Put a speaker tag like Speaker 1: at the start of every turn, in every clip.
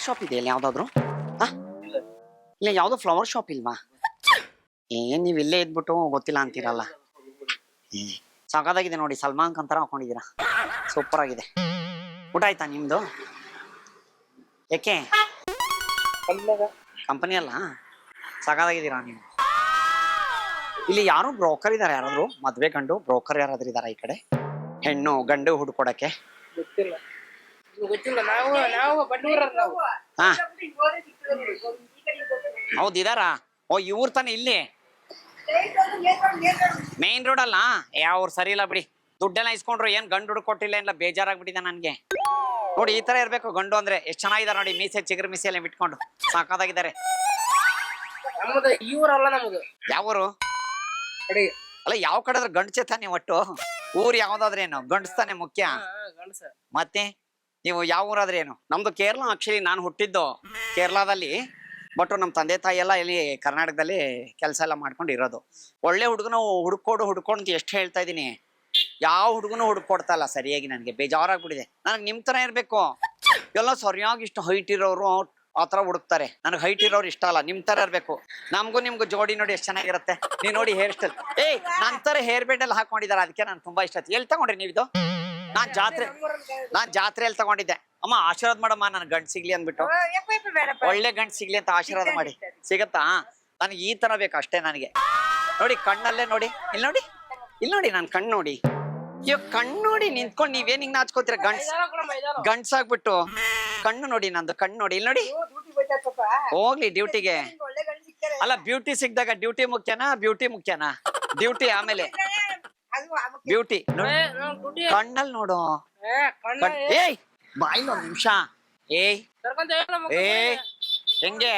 Speaker 1: Shop ಇದೆ ಇಲ್ಲಿ ಯಾವ್ದಾದ್ರು? ಇಲ್ಲ ಯಾವ್ದೋ ಫ್ಲವರ್ ಶಾಪ್ ಇಲ್ವಾ? ಏನ್ ನೀವ್ ಇಲ್ಲೇ ಇದ್ಬಿಟ್ಟು ಗೊತ್ತಿಲ್ಲ ಅಂತೀರಲ್ಲ. ಸಾಕಾಗಿದೆ ನೋಡಿ, ಸಲ್ಮಾನ್ ಖಾನ್ ತರ ಹಾಕೊಂಡಿದ್ದೀರಾ, ಸೂಪರ್ ಆಗಿದೆ. ಊಟ ಆಯ್ತಾ ನಿಮ್ದು? ಯಾಕೆ ಕಂಪನಿ ಅಲ್ಲ, ಸಾಕಾಗಿದ್ದೀರಾ ನೀವು? ಇಲ್ಲಿ ಯಾರು ಬ್ರೋಕರ್ ಇದಾರೆ? ಯಾರಾದ್ರು ಮದ್ವೆ ಗಂಡು ಬ್ರೋಕರ್ ಯಾರಾದ್ರೂ ಇದಾರ ಈ ಕಡೆ? ಹೆಣ್ಣು ಗಂಡು ಹುಡ್ಕೊಡಕ್ಕೆ? ಹಾ ಹೌದ್ ಇದಾರಾ? ಓ ಇವ್ರ ತಾನೆ ಇಲ್ಲಿ ಮೇನ್ ರೋಡ್ ಅಲ್ಲ. ಅವ್ರು ಸರಿ ಇಲ್ಲ ಬಿಡಿ, ದುಡ್ಡೆಲ್ಲ ಇಸ್ಕೊಂಡ್ರು, ಏನ್ ಗಂಡು ಹುಡ್ಕೊಟ್ಟಿಲ್ಲ ಇಲ್ಲ, ಬೇಜಾರಾಗ್ಬಿಟ್ಟಿದೆ ನನ್ಗೆ. ನೋಡಿ ಈ ತರ ಇರ್ಬೇಕು ಗಂಡು ಅಂದ್ರೆ. ಎಷ್ಟ್ ಚೆನ್ನಾಗಿದಾರೆ ನೋಡಿ, ಮೀಸೆ ಚಿಗುರು ಮೀಸೆ ಎಲ್ಲ ಬಿಟ್ಕೊಂಡು ಸಾಕಾಗಿದ್ದಾರೆ. ಯಾವೂರು? ಅಲ್ಲ ಯಾವ ಕಡೆ ಆದ್ರೆ ಗಂಡ್ಸೆ ತಾನೆ ಒಟ್ಟು. ಊರ್ ಯಾವ್ದಾದ್ರೇನು ಗಂಡಸ್ತಾನೆ ಮುಖ್ಯ. ಮತ್ತೆ ನೀವು ಯಾವ ಊರಾದ್ರೆ ಏನು? ನಮ್ದು ಕೇರಳ. ಆಕ್ಚುಲಿ ನಾನು ಹುಟ್ಟಿದ್ದು ಕೇರಳದಲ್ಲಿ, ಬಟ್ ನಮ್ ತಂದೆ ತಾಯಿ ಎಲ್ಲ ಇಲ್ಲಿ ಕರ್ನಾಟಕದಲ್ಲಿ ಕೆಲಸ ಎಲ್ಲ ಮಾಡ್ಕೊಂಡು ಇರೋದು. ಒಳ್ಳೆ ಹುಡುಗನ ಹುಡ್ಕೊಂಡು ಎಷ್ಟು ಹೇಳ್ತಾ ಇದೀನಿ, ಯಾವ ಹುಡುಗನು ಹುಡ್ಕೊಡ್ತಾ ಇಲ್ಲ ಸರಿಯಾಗಿ. ನನ್ಗೆ ಬೇಜಾರಾಗ್ಬಿಟ್ಟಿದೆ. ನನಗೆ ನಿಮ್ ತರ ಇರ್ಬೇಕು, ಎಲ್ಲ ಸರಿಯಾಗಿ ಇಷ್ಟು ಹೈಟ್ ಇರೋರು ಆತರ ಹುಡುಕ್ತಾರೆ. ನನಗೆ ಹೈಟ್ ಇರೋರು ಇಷ್ಟ ಅಲ್ಲ, ನಿಮ್ ತರ ಇರ್ಬೇಕು. ನಿಮ್ಗೂ ಜೋಡಿ ನೋಡಿ ಎಷ್ಟು ಚೆನ್ನಾಗಿರುತ್ತೆ. ನೀವ್ ನೋಡಿ ಹೇರ್ ಸ್ಟೈಲ್, ನನ್ ತರ ಹೇರ್ ಬ್ಯಾಂಡ್ ಎಲ್ಲ ಹಾಕೊಂಡಿದಾರೆ, ಅದಕ್ಕೆ ನಾನು ತುಂಬಾ ಇಷ್ಟ ಆಯ್ತು. ಎಲ್ಲಿ ತಗೊಂಡ್ರಿ ನೀವಿದು? ನಾನ್ ಜಾತ್ರೆಯಲ್ಲಿ ತಗೊಂಡಿದ್ದೆ. ಅಮ್ಮ ಆಶೀರ್ವಾದ ಮಾಡಮ್ಮ, ನನ್ ಗಂಡ್ ಸಿಗ್ಲಿ ಅಂದ್ಬಿಟ್ಟು. ಒಳ್ಳೆ ಗಂಡ್ ಸಿಗ್ಲಿ ಅಂತ ಆಶೀರ್ವಾದ ಮಾಡಿ. ಸಿಗತ್ತಾ? ನನಗೆ ಈ ತರ ಬೇಕು ಅಷ್ಟೇ ನನಗೆ. ನೋಡಿ ಕಣ್ಣಲ್ಲೇ ನೋಡಿ, ಇಲ್ಲಿ ನೋಡಿ ನನ್ ಕಣ್ಣು ನೋಡಿ. ಇವಾಗ ಕಣ್ಣು ನೋಡಿ ನಿಂತ್ಕೊಂಡು ನೀವೇನ್ ಹಿಂಗ್ ನಾಚ್ಕೋತೀರ? ಗಂಡ್ಸಾಗ್ಬಿಟ್ಟು ಕಣ್ಣು ನೋಡಿ, ನಂದು ಕಣ್ಣು ನೋಡಿ, ಇಲ್ಲಿ ನೋಡಿ. ಹೋಗ್ಲಿ ಡ್ಯೂಟಿಗೆ. ಅಲ್ಲ ಬ್ಯೂಟಿ ಸಿಕ್ಕಿದಾಗ ಡ್ಯೂಟಿ ಮುಖ್ಯನಾ ಡ್ಯೂಟಿ ಆಮೇಲೆ ಬ್ಯೂಟಿ? ಕಣ್ಣಲ್ಲಿ ನೋಡು. ಬಾಯಿಲ್ ಒಂದ್ ನಿಮಿಷ. ಹೆಂಗೆ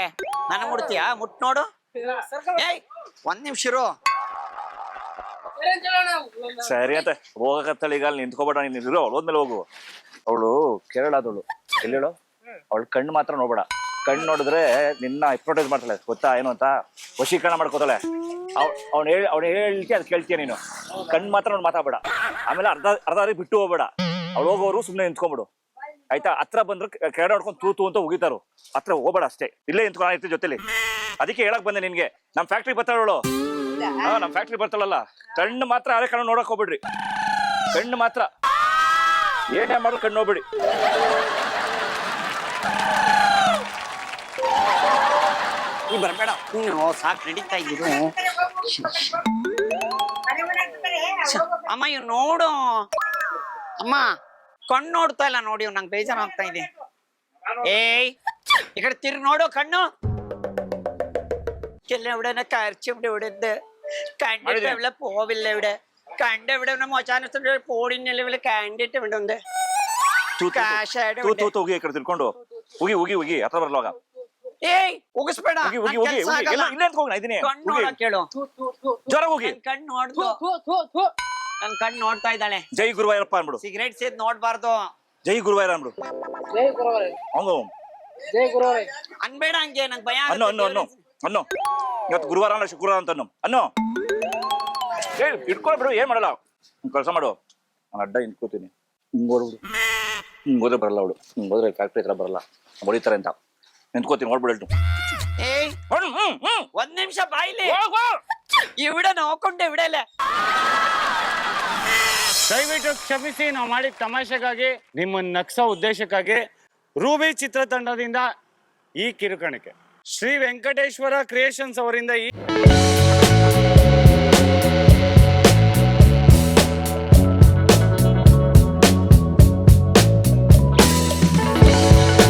Speaker 1: ನನ್ನ ಮುಡ್ತೀಯಾ? ಮುಟ್ ನೋಡು. ಒಂದ್ ನಿಮಿಷ ಇರು.
Speaker 2: ಸರಿ ಅಂತ ಹೋಗಕತ್ತಳ. ಈಗ ಅಲ್ಲಿ ನಿಂತ್ಕೊಬೇಡ, ನೀನು ಹೋದ್ಮೇಲೆ ಹೋಗು. ಅವಳು ಕೇರಳದವಳು. ಎಲ್ಲಿ ಹೇಳು? ಅವಳು ಕಣ್ಣು ಮಾತ್ರ ನೋಡ್ಬೇಡ. ಕಣ್ಣು ನೋಡಿದ್ರೆ ನಿನ್ನ ಹಿಪ್ನೋಟೈಸ್ ಮಾಡ್ತಾಳೆ, ಗೊತ್ತಾ ಏನು ಅಂತ? ವಶೀಕರಣ ಮಾಡ್ಕೋತಾಳೆ. ಅವ್ನು ಹೇಳ್ತಿ ಅದ್ ಕೇಳ್ತೀಯ ನೀನು. ಕಣ್ಣು ಮಾತ್ರ ನೋಡಿ ಮಾತಾಡ್ಬೇಡ. ಆಮೇಲೆ ಅರ್ಧ ಬಿಟ್ಟು ಹೋಗ್ಬೇಡ. ಅವ್ಳು ಹೋಗೋರು ಸುಮ್ನೆ ನಿಂತ್ಕೊಂಡ್ಬಿಡು, ಆಯ್ತಾ? ಹತ್ರ ಬಂದ್ರೆ ಕೆರಡ ಹೊಡ್ಕೊಂಡು ತೂ ಅಂತ ಉಗಿತಾರು. ಹತ್ರ ಹೋಗ್ಬೇಡ ಅಷ್ಟೇ, ಇಲ್ಲೇ ನಿಂತ್ಕೊಂಡು ಇರ್ತಿ ಜೊತೆಲಿ. ಅದಕ್ಕೆ ಹೇಳಕ್ ಬಂದೆ ನಿನ್ಗೆ, ನಮ್ ಫ್ಯಾಕ್ಟ್ರಿ ಬರ್ತಾಳವಳು. ನಮ್ ಫ್ಯಾಕ್ಟ್ರಿ ಬರ್ತಾಳಲ್ಲ, ಕಣ್ಣು ಮಾತ್ರ ಅದೇ ಕಣ್ಣು ನೋಡಕ್ ಹೋಗ್ಬಿಡ್ರಿ. ಕಣ್ಣು ಮಾತ್ರ ಏನೇ ಮಾಡ್ರು ಕಣ್ಣು ಹೋಗ್ಬಿಡಿ.
Speaker 1: ನೀ ಬರ್ಬೇಡ, ಸಾಕು ನಡೀತಾ ಇದ್ದೀರು. ಅಮ್ಮ ಇವ್ ನೋಡು, ಅಮ್ಮ ಕಣ್ಣು ನೋಡ್ತಾ ಇಲ್ಲ ನೋಡಿ, ನಂಗೆ ಬೇಜಾರಾಗ್ತಾ ಇದೆ. ഈ കಡೆ തിരി നോടോ കണ്ണു എവിടെ കരച്ചിവിടെ ഇവിടെ കണ്ടിട്ട് ഇവിടെ പോവില്ല ഇവിടെ കണ്ട ഇവിടെ മോശാനത്തിന്റെ പോടിനല്ല ഇവിടെ കണ്ടിട്ട് ഇവിടെ ഉണ്ട്
Speaker 2: ತಿಳ್ಕೊಂಡು ಉಗಿ ಉಗಿ ಉಗಿ ಹತ್ರ ಬರ್ಲೋಗ.
Speaker 1: ಏಯ್ ಉಗಿಸ್ಬೇಡ, ಕೇಳು
Speaker 2: ಜ್ವರ ಹೋಗಿ.
Speaker 1: ನನ್ ಕಣ್ ನೋಡ್ತಾ ಇದ್ದಾಳೆ.
Speaker 2: ಜೈ ಗುರುವಾಯೂರಪ್ಪ ಅನ್ಬಿಡು.
Speaker 1: ಸಿಗರೇಟ್ ಸೇದ್ ನೋಡ್ಬಾರ್ದು.
Speaker 2: ಜೈ ಗುರುವಾಯೂರ ಅನ್ಬಿಡು.
Speaker 1: ಅನ್ಬೇಡ ಹಂಗೆ, ನಂಗೆ ಭಯ.
Speaker 2: ಅನ್ನೋ ಇವತ್ತು ಗುರುವಾರ ಅಲ್ಲ ಶುಕ್ರವಾರ ಅಂತ ಅನ್ನೋ. ಇಟ್ಕೊಳ್ಬಿಡು, ಏನ್ ಮಾಡಲ್ಲ. ಕೆಲಸ ಮಾಡು, ನಾನು ಅಡ್ಡ ನಿಂತ್ಕೋತೀನಿ. ಹಿಂಗ್ ಓಡ್ಬಿಡು. ಹಿಂಗ್ ಹೋದ್ರೆ ಬರಲ್ಲ ಅವಳು, ಹಿಂಗ್ ಹೋದ್ರೆ ಫ್ಯಾಕ್ಟ್ರಿ ಹತ್ರ ಬರಲ್ಲ, ಹೊಡಿತಾರೆ ಅಂತ ನಿಂತ್ಕೋತೀನಿ. ಓಡ್ಬಿಡು.
Speaker 1: ಒಂದ್ ನಿಮಿಷ ಬಾಯಿಲಿ ಇವಿಡ ನೋಡ್ಕೊಂಡೆ ವಿಡಲ್ಲ.
Speaker 3: ದಯವಿಟ್ಟು ಕ್ಷಮಿಸಿ, ನಾವು ಮಾಡಿದ ತಮಾಷೆಗಾಗಿ, ನಿಮ್ಮನ್ನು ನಗ್ಸೋ ಉದ್ದೇಶಕ್ಕಾಗಿ ರೂಬಿ ಚಿತ್ರತಂಡದಿಂದ ಈ ಕಿರುಕಾಣಿಕೆ. ಶ್ರೀ ವೆಂಕಟೇಶ್ವರ ಕ್ರಿಯೇಷನ್ಸ್ ಅವರಿಂದ ಈ